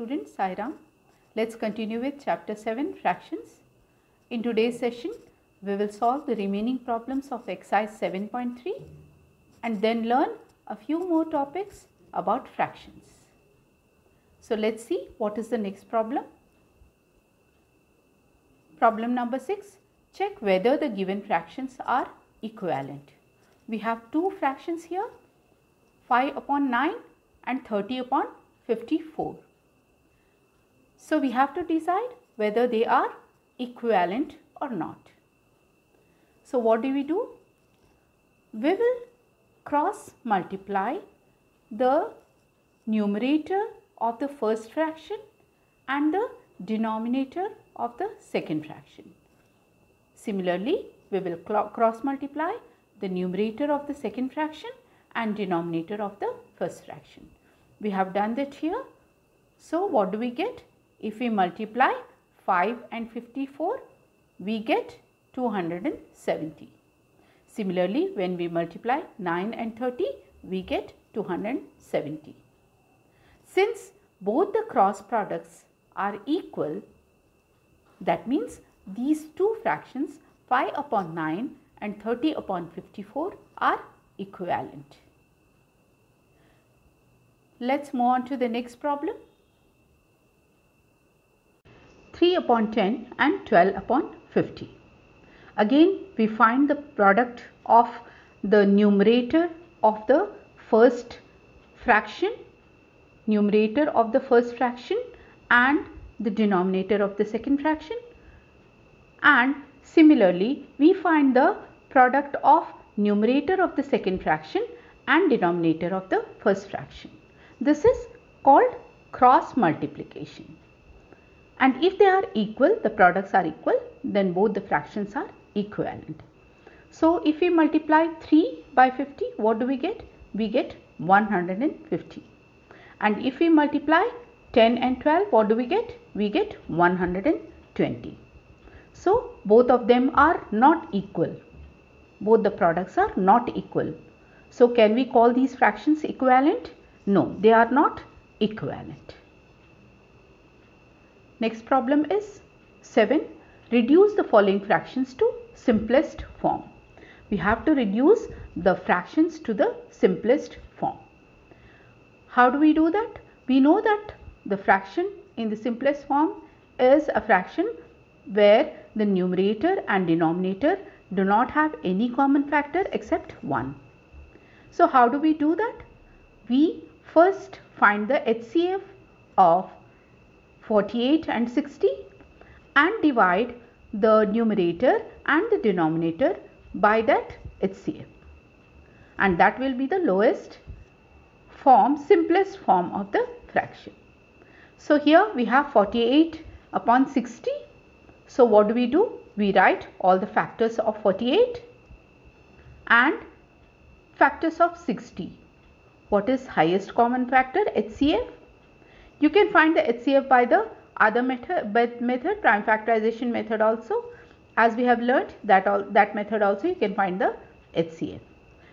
students, Sai Ram. Let's continue with chapter 7 fractions. In today's session, we will solve the remaining problems of exercise 7.3 and then learn a few more topics about fractions. So let's see what is the next problem. Problem number 6. Check whether the given fractions are equivalent. We have two fractions here, 5 upon 9 and 30 upon 54. So we have to decide whether they are equivalent or not. So what do? We will cross multiply the numerator of the first fraction and the denominator of the second fraction. Similarly, we will cross multiply the numerator of the second fraction and denominator of the first fraction. We have done that here. So what do we get? If we multiply 5 and 54, we get 270. Similarly, when we multiply 9 and 30, we get 270. Since both the cross products are equal, that means these two fractions 5 upon 9 and 30 upon 54 are equivalent. Let's move on to the next problem. 3 upon 10 and 12 upon 50. Again, we find the product of the numerator of the first fraction, and the denominator of the second fraction. And similarly, we find the product of numerator of the second fraction and denominator of the first fraction. This is called cross multiplication. And if they are equal, the products are equal, then both the fractions are equivalent. So if we multiply 3 by 50, what do we get? We get 150. And if we multiply 10 and 12, what do we get? We get 120. So both of them are not equal. Both the products are not equal. So can we call these fractions equivalent? No, they are not equivalent. Next problem is 7. Reduce the following fractions to simplest form. We have to reduce the fractions to the simplest form. How do we do that? We know that the fraction in the simplest form is a fraction where the numerator and denominator do not have any common factor except 1. So how do we do that? We first find the HCF of 48 and 60 and divide the numerator and the denominator by that HCF. And that will be the lowest form, simplest form of the fraction. So here we have 48 upon 60. So what do? We write all the factors of 48 and factors of 60. What is highest common factor? HCF. You can find the HCF by the other method, prime factorization method also. As we have learnt that method also you can find the HCF.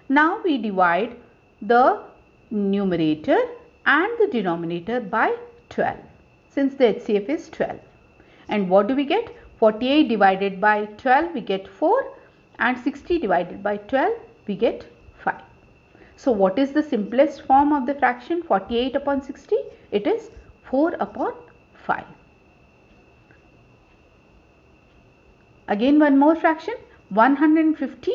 Now we divide the numerator and the denominator by 12 since the HCF is 12. And what do we get? 48 divided by 12 we get 4 and 60 divided by 12 we get 5. So what is the simplest form of the fraction 48 upon 60? It is 4 upon 5. Again one more fraction, 150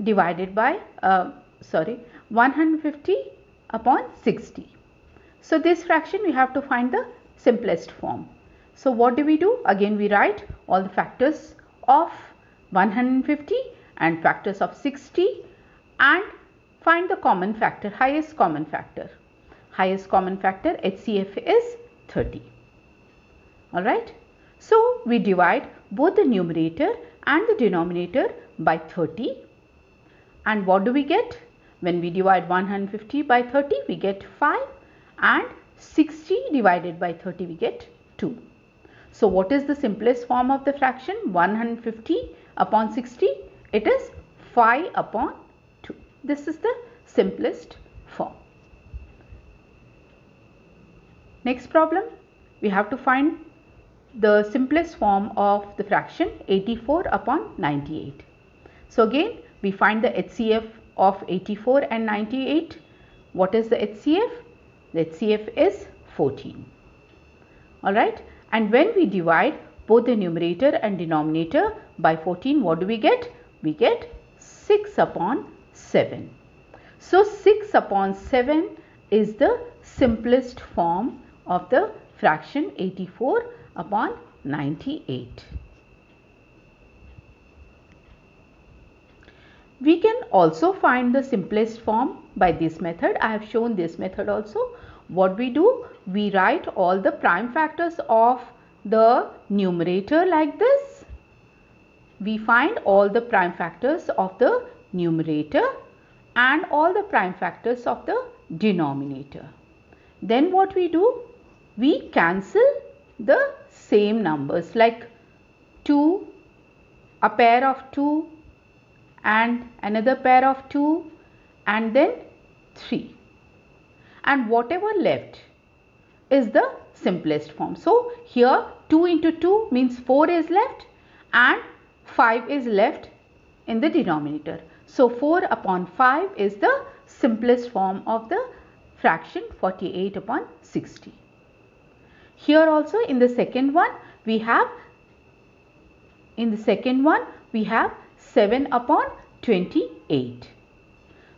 divided by 150 upon 60. So this fraction we have to find the simplest form. So what do? Again we write all the factors of 150 and factors of 60 and find the common factor, highest common factor. Highest common factor HCF is 30. Alright. So we divide both the numerator and the denominator by 30. And what do we get? When we divide 150 by 30 we get 5 and 60 divided by 30 we get 2. So what is the simplest form of the fraction 150 upon 60? It is 5 upon 2. This is the simplest form. Next problem we have to find the simplest form of the fraction 84 upon 98. So again we find the HCF of 84 and 98. What is the HCF? The HCF is 14. Alright, and when we divide both the numerator and denominator by 14, what do we get? We get 6 upon 7. So 6 upon 7 is the simplest form of the fraction 84 upon 98. We can also find the simplest form by this method. I have shown this method also. What we do? We write all the prime factors of the numerator like this. We find all the prime factors of the numerator and all the prime factors of the denominator. Then what we do? We cancel the same numbers like 2, a pair of 2 and another pair of 2 and then 3. And whatever left is the simplest form. So here 2 into 2 means 4 is left and 5 is left in the denominator. So 4 upon 5 is the simplest form of the fraction 48 upon 60. Here also in the second one we have 7 upon 28.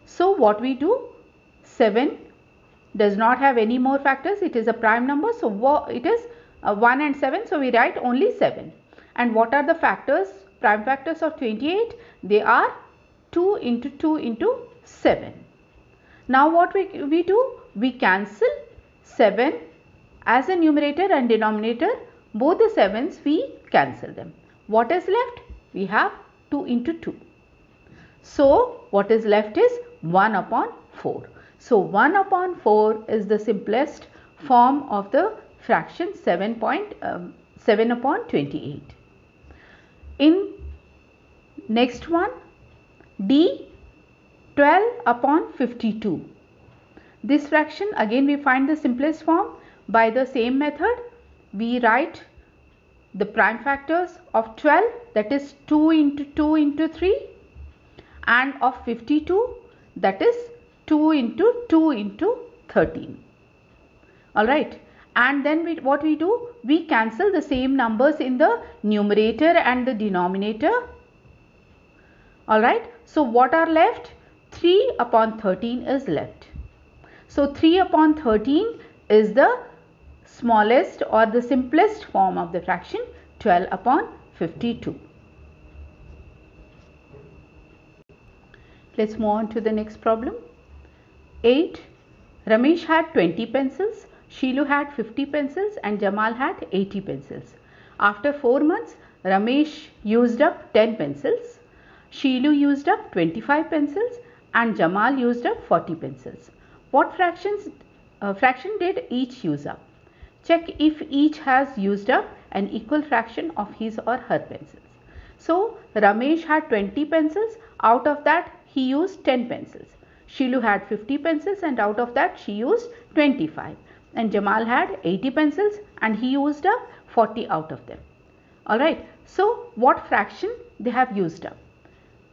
So what we do? 7 does not have any more factors. It is a prime number. So it is 1 and 7. So we write only 7. And what are the factors? Prime factors of 28? They are 2 into 2 into 7. Now what we do? We cancel 7 as a numerator and denominator. Both the 7s we cancel them. What is left? We have 2 into 2. So what is left is 1 upon 4. So 1 upon 4 is the simplest form of the fraction 7 upon 28. In next one, D 12 upon 52. This fraction again we find the simplest form by the same method. We write the prime factors of 12, that is 2 into 2 into 3, and of 52, that is 2 into 2 into 13. Alright, and then what we do? We cancel the same numbers in the numerator and the denominator. Alright, so what are left? 3 upon 13 is left. So 3 upon 13 is the smallest or the simplest form of the fraction 12 upon 52. Let's move on to the next problem. 8. Ramesh had 20 pencils, Sheelu had 50 pencils and Jamal had 80 pencils. After 4 months, Ramesh used up 10 pencils, Sheelu used up 25 pencils and Jamal used up 40 pencils. What fraction did each use up? Check if each has used up an equal fraction of his or her pencils. So Ramesh had 20 pencils, out of that he used 10 pencils. Sheelu had 50 pencils and out of that she used 25. And Jamal had 80 pencils and he used up 40 out of them. Alright, so what fraction they have used up?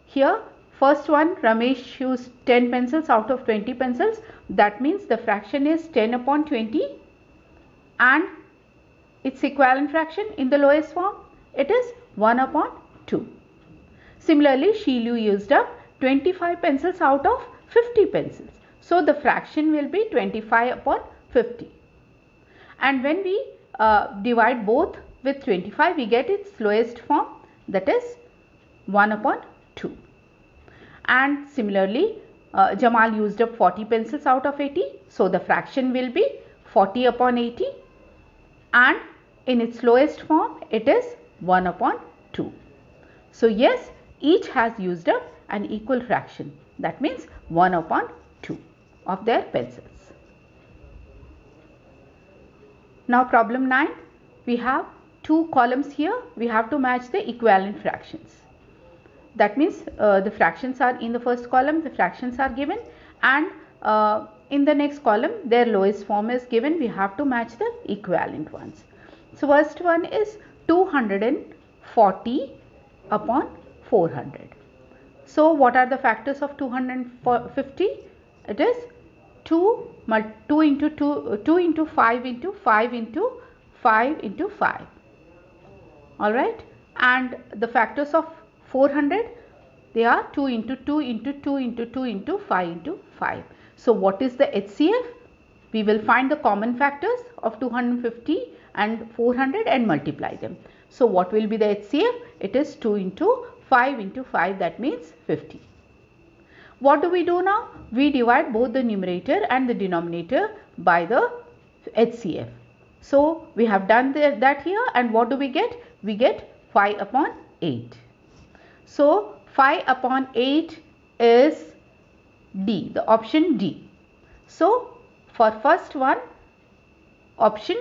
Here first one, Ramesh used 10 pencils out of 20 pencils. That means the fraction is 10 upon 20 and its equivalent fraction in the lowest form, it is 1 upon 2. Similarly, Sheelu used up 25 pencils out of 50 pencils. So the fraction will be 25 upon 50. And when we divide both with 25, we get its lowest form, that is 1 upon 2. And similarly, Jamal used up 40 pencils out of 80. So the fraction will be 40 upon 80. And in its lowest form, it is 1 upon 2. So yes, each has used up an equal fraction. That means 1 upon 2 of their pencils. Now problem 9, we have 2 columns here. We have to match the equivalent fractions. That means the fractions are in the first column, the fractions are given, and in the next column their lowest form is given. We have to match the equivalent ones. So first one is 240 upon 400. So what are the factors of 250? It is 2 into 2, 2 into 5 into 5 into 5 into 5. Alright. And the factors of 400, they are 2 into 2 into 2 into 2 into 5 into 5. So what is the HCF? We will find the common factors of 250 and 400 and multiply them. So what will be the HCF? It is 2 into 5 into 5, that means 50. What do we do now? We divide both the numerator and the denominator by the HCF. So we have done that here, and what do we get? We get 5 upon 8. So 5 upon 8 is D, the option D. So for first one, option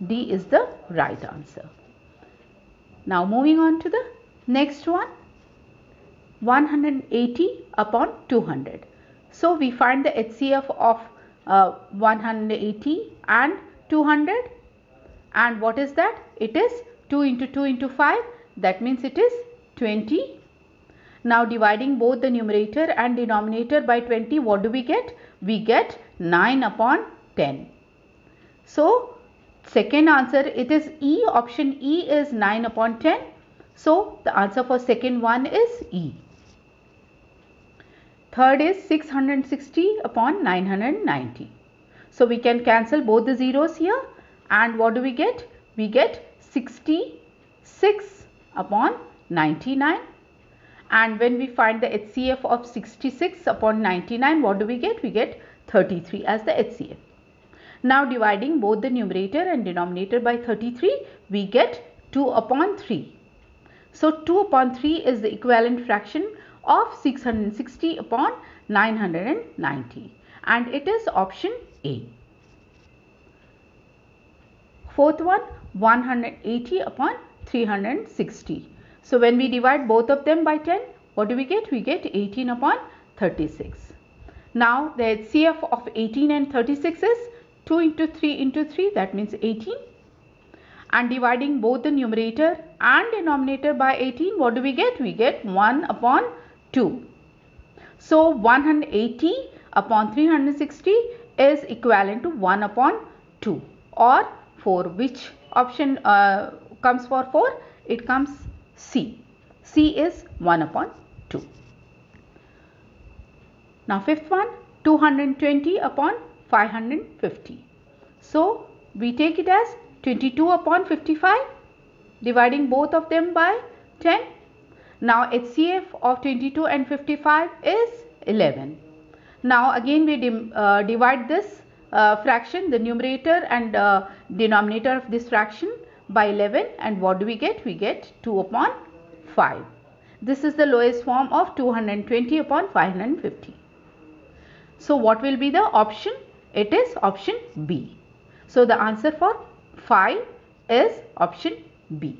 D is the right answer. Now moving on to the next one, 180 upon 200. So we find the HCF of 180 and 200, and what is that? It is 2 into 2 into 5, that means it is 20. Now dividing both the numerator and denominator by 20, what do we get? We get 9 upon 10. So second answer, it is E, option E is 9 upon 10. So the answer for second one is E. Third is 660 upon 990. So we can cancel both the zeros here, and what do we get? We get 66 upon 99. And when we find the HCF of 66 upon 99, what do we get? We get 33 as the HCF. Now dividing both the numerator and denominator by 33, we get 2 upon 3. So 2 upon 3 is the equivalent fraction of 660 upon 990, and it is option A. Fourth one, 180 upon 360. So when we divide both of them by 10, what do we get? We get 18 upon 36. Now the HCF of 18 and 36 is 2 into 3 into 3, that means 18. And dividing both the numerator and denominator by 18, what do we get? We get 1 upon 2. So 180 upon 360 is equivalent to 1 upon 2 or 4. Which option comes for 4? It comes C. C is 1 upon 2. Now fifth one, 220 upon 550. So we take it as 22 upon 55, dividing both of them by 10. Now HCF of 22 and 55 is 11. Now again we divide this fraction, the numerator and denominator of this fraction, by 11, and what do we get? We get 2 upon 5. This is the lowest form of 220 upon 550. So what will be the option? It is option B. So the answer for 5 is option B.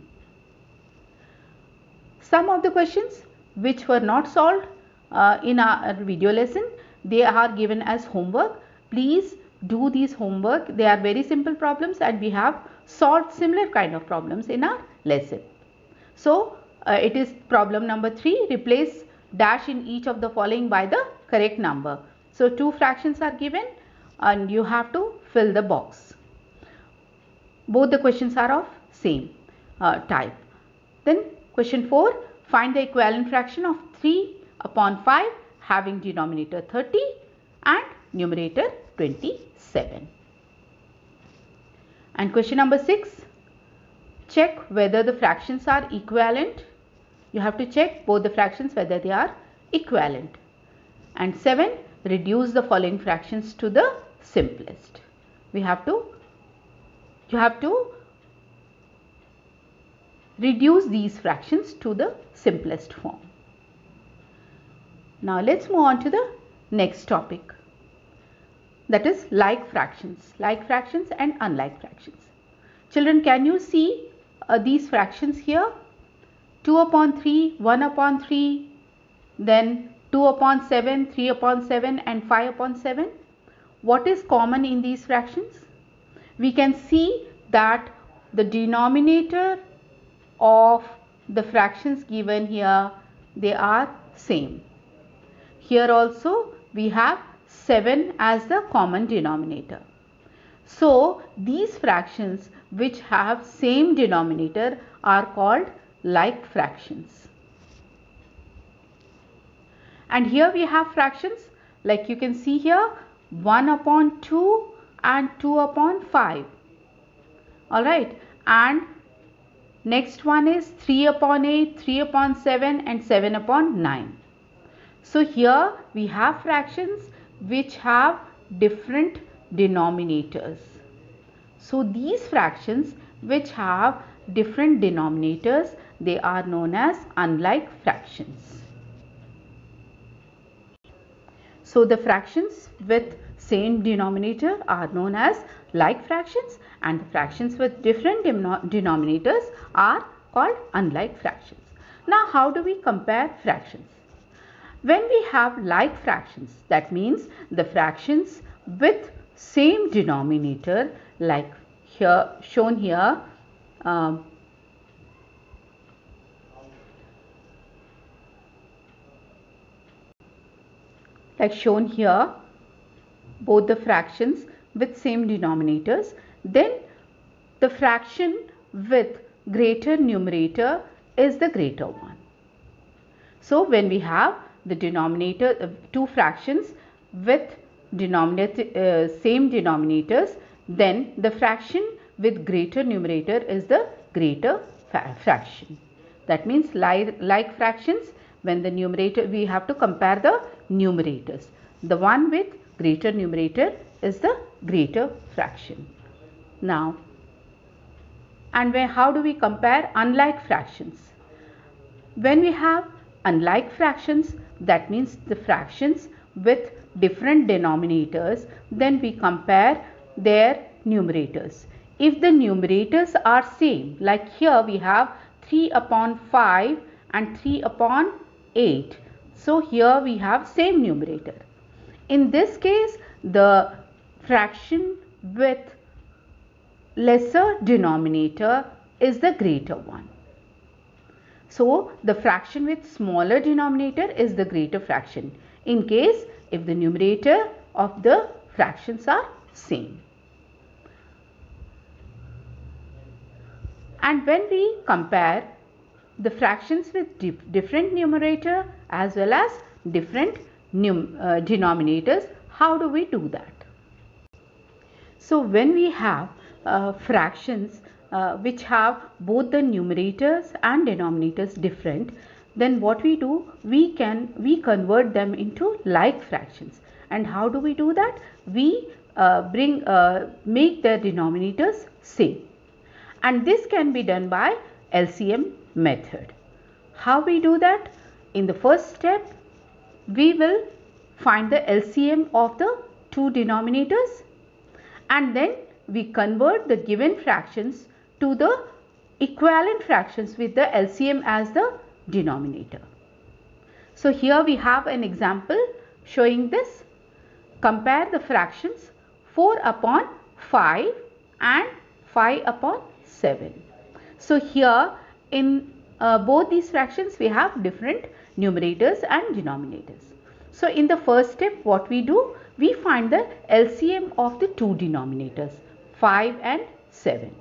Some of the questions which were not solved in our video lesson, they are given as homework. Please do these homework. They are very simple problems, and we have solved similar kind of problems in our lesson. So it is problem number 3. Replace dash in each of the following by the correct number. So 2 fractions are given and you have to fill the box. Both the questions are of same type. Then question 4, find the equivalent fraction of 3 upon 5 having denominator 30 and numerator 27. And question number 6, check whether the fractions are equivalent. You have to check both the fractions whether they are equivalent. And 7, reduce the following fractions to the simplest. You have to reduce these fractions to the simplest form. Now let's move on to the next topic, that is like fractions and unlike fractions. Children, can you see these fractions here? 2 upon 3, 1 upon 3, then 2 upon 7, 3 upon 7 and 5 upon 7. what is common in these fractions? We can see that the denominator of the fractions given here, they are same. Here also we have 7 as the common denominator. So these fractions which have same denominator are called like fractions. And here we have fractions like you can see here 1 upon 2 and 2 upon 5. Alright, and next one is 3 upon 8, 3 upon 7 and 7 upon 9. So here we have fractions which have different denominators. So these fractions which have different denominators, they are known as unlike fractions. So the fractions with same denominator are known as like fractions, and the fractions with different denominators are called unlike fractions. Now how do we compare fractions? When we have like fractions, that means the fractions with same denominator, like here shown here, both the fractions with same denominators, then the fraction with greater numerator is the greater one. So when we have the denominator, two fractions with denominator, same denominators, then the fraction with greater numerator is the greater fraction. That means like fractions, when the numerator, we have to compare the numerators. The one with greater numerator is the greater fraction. Now, and how do we compare unlike fractions? When we have unlike fractions, that means the fractions with different denominators, then we compare their numerators. If the numerators are same, like here we have 3 upon 5 and 3 upon 8. So here we have same numerator. In this case, the fraction with lesser denominator is the greater one. So the fraction with smaller denominator is the greater fraction, in case if the numerator of the fractions are same. And when we compare the fractions with different numerator as well as different denominators, how do we do that? So when we have fractions which have both the numerators and denominators different, then what we do, we convert them into like fractions. And how do we do that? We make their denominators same, and this can be done by LCM method. How we do that? In the first step, we will find the LCM of the two denominators, and then we convert the given fractions to the equivalent fractions with the LCM as the denominator. So here we have an example showing this. Compare the fractions 4 upon 5 and 5 upon 7. So here in both these fractions we have different numerators and denominators. So in the first step, what we do, we find the LCM of the two denominators, 5 and 7.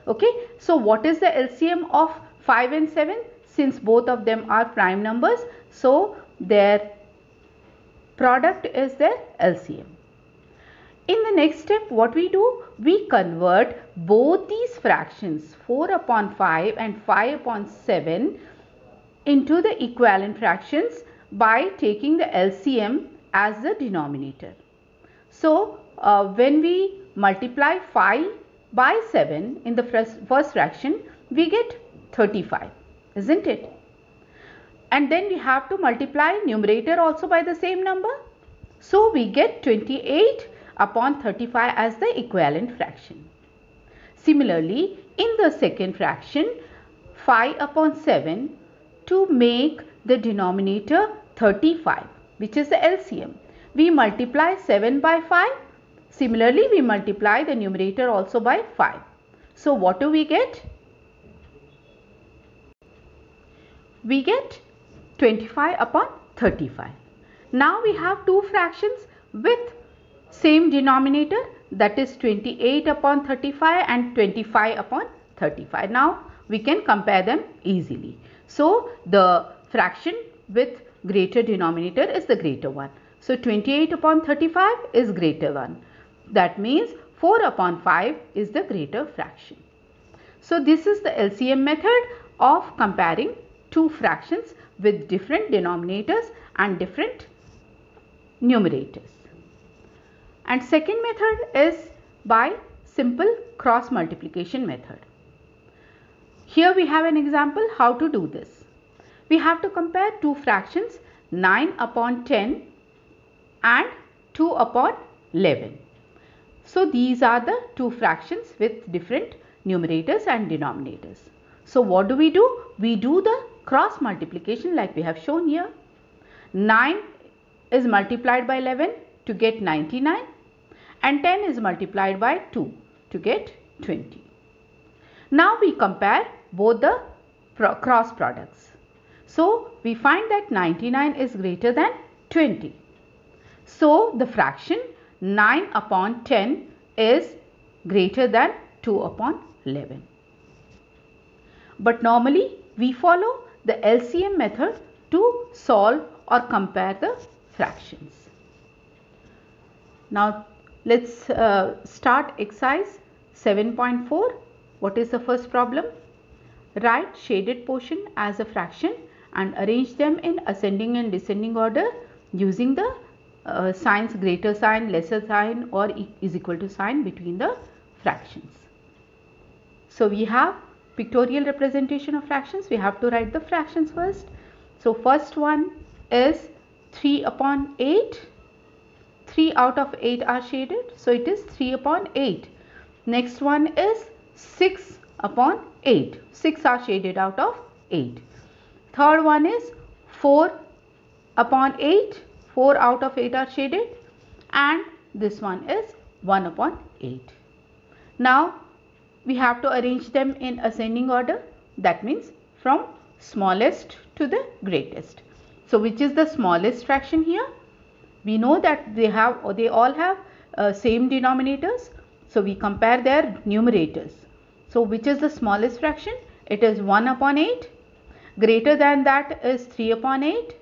Okay, so what is the LCM of 5 and 7? Since both of them are prime numbers, so their product is their LCM. In the next step, what we do, we convert both these fractions 4 upon 5 and 5 upon 7 into the equivalent fractions by taking the LCM as the denominator. So when we multiply 5 by 7 in the first fraction, we get 35, isn't it? And then we have to multiply numerator also by the same number. So we get 28 upon 35 as the equivalent fraction. Similarly, in the second fraction, 5 upon 7, to make the denominator 35, which is the LCM, we multiply 7 by 5. Similarly, we multiply the numerator also by 5. So what do we get? We get 25 upon 35. Now we have two fractions with same denominator, that is 28 upon 35 and 25 upon 35. Now we can compare them easily. So the fraction with greater denominator is the greater one. So 28 upon 35 is greater one. That means 4 upon 5 is the greater fraction. So this is the LCM method of comparing two fractions with different denominators and different numerators. And second method is by simple cross multiplication method. Here we have an example how to do this. We have to compare two fractions, 9 upon 10 and 2 upon 11. So these are the two fractions with different numerators and denominators. So what do? We do the cross multiplication like we have shown here. 9 is multiplied by 11 to get 99 and 10 is multiplied by 2 to get 20. Now we compare both the cross products. So we find that 99 is greater than 20. So the fraction 9 upon 10 is greater than 2 upon 11. But normally we follow the LCM method to solve or compare the fractions. Now let's start exercise 7.4. What is the first problem? Write shaded portion as a fraction and arrange them in ascending and descending order using the signs greater sign, lesser sign or is equal to sign between the fractions. So we have pictorial representation of fractions. We have to write the fractions first. So first one is 3 upon 8. 3 out of 8 are shaded. So it is 3 upon 8. Next one is 6 upon 8. 6 are shaded out of 8. Third one is 4 upon 8. 4 out of 8 are shaded. And this one is 1 upon 8. Now we have to arrange them in ascending order. That means from smallest to the greatest. So which is the smallest fraction here? We know that they all have same denominators. So we compare their numerators. So which is the smallest fraction? It is 1 upon 8. Greater than that is 3 upon 8.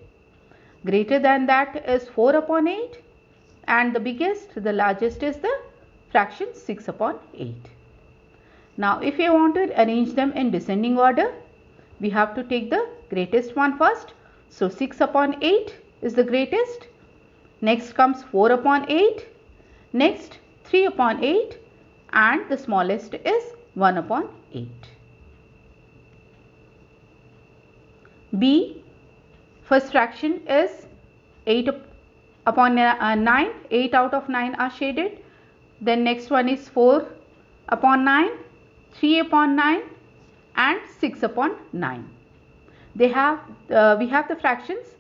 Greater than that is 4 upon 8. And the biggest, the largest is the fraction 6 upon 8. Now if you want to arrange them in descending order, we have to take the greatest one first. So 6 upon 8 is the greatest. Next comes 4 upon 8. Next 3 upon 8 and the smallest is 1 upon 8. B, first fraction is 8 upon 9. 8 out of 9 are shaded. Then next one is 4 upon 9, 3 upon 9 and 6 upon 9. We have the fractions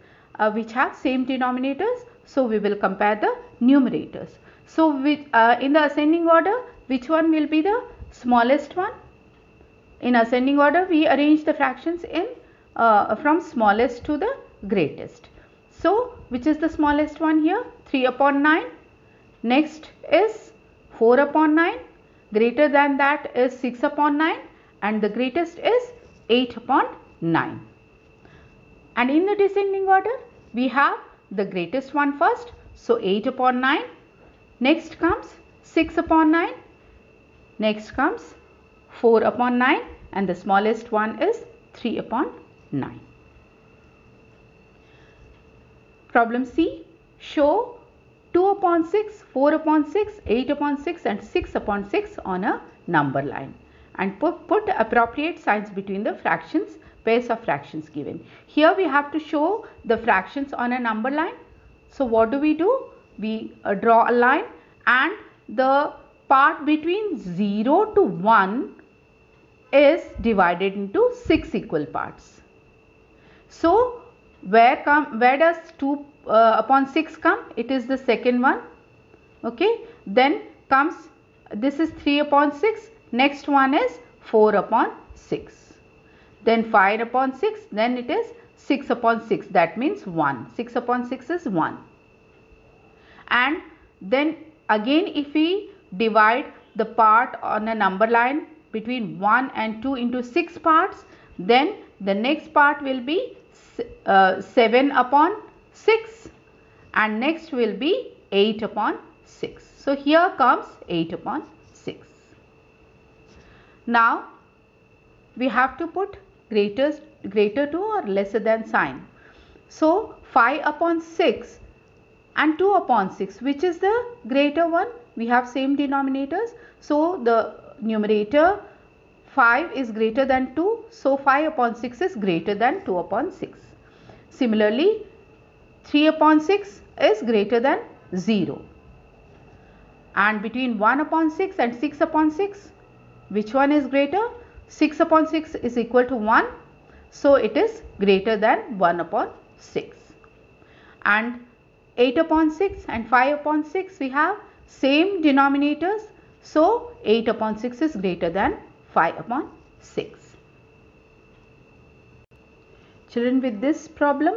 which have same denominators. So we will compare the numerators. So in the ascending order, which one will be the smallest one? In ascending order, we arrange the fractions in from smallest to the greatest. So which is the smallest one here? 3 upon 9. Next is 4 upon 9. Greater than that is 6 upon 9 and the greatest is 8 upon 9. And in the descending order, we have the greatest one first. So 8 upon 9. Next comes 6 upon 9. Next comes 4 upon 9 and the smallest one is 3 upon 9. Problem C. Show 2 upon 6, 4 upon 6, 8 upon 6 and 6 upon 6 on a number line. And put appropriate signs between the fractions, pairs of fractions given. Here we have to show the fractions on a number line. So what do? We draw a line and the part between 0 to 1 is divided into 6 equal parts. So Where does 2 upon 6 come? It is the second one. Okay, then comes, this is 3 upon 6, next one is 4 upon 6, then 5 upon 6, then it is 6 upon 6, that means 1. 6 upon 6 is 1. And then again, if we divide the part on a number line between 1 and 2 into 6 parts, then the next part will be 7 upon 6 and next will be 8 upon 6. So here comes 8 upon 6. Now we have to put greater to or lesser than sign. So 5 upon 6 and 2 upon 6, which is the greater one? We have same denominators. So the numerator 5 is greater than 2. So 5 upon 6 is greater than 2 upon 6. Similarly, 3 upon 6 is greater than 0. And between 1 upon 6 and 6 upon 6, which one is greater? 6 upon 6 is equal to 1. So it is greater than 1 upon 6. And 8 upon 6 and 5 upon 6, we have same denominators. So 8 upon 6 is greater than 5 upon 6. Children, with this problem,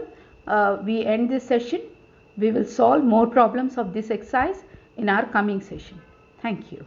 we end this session. We will solve more problems of this exercise in our coming session. Thank you.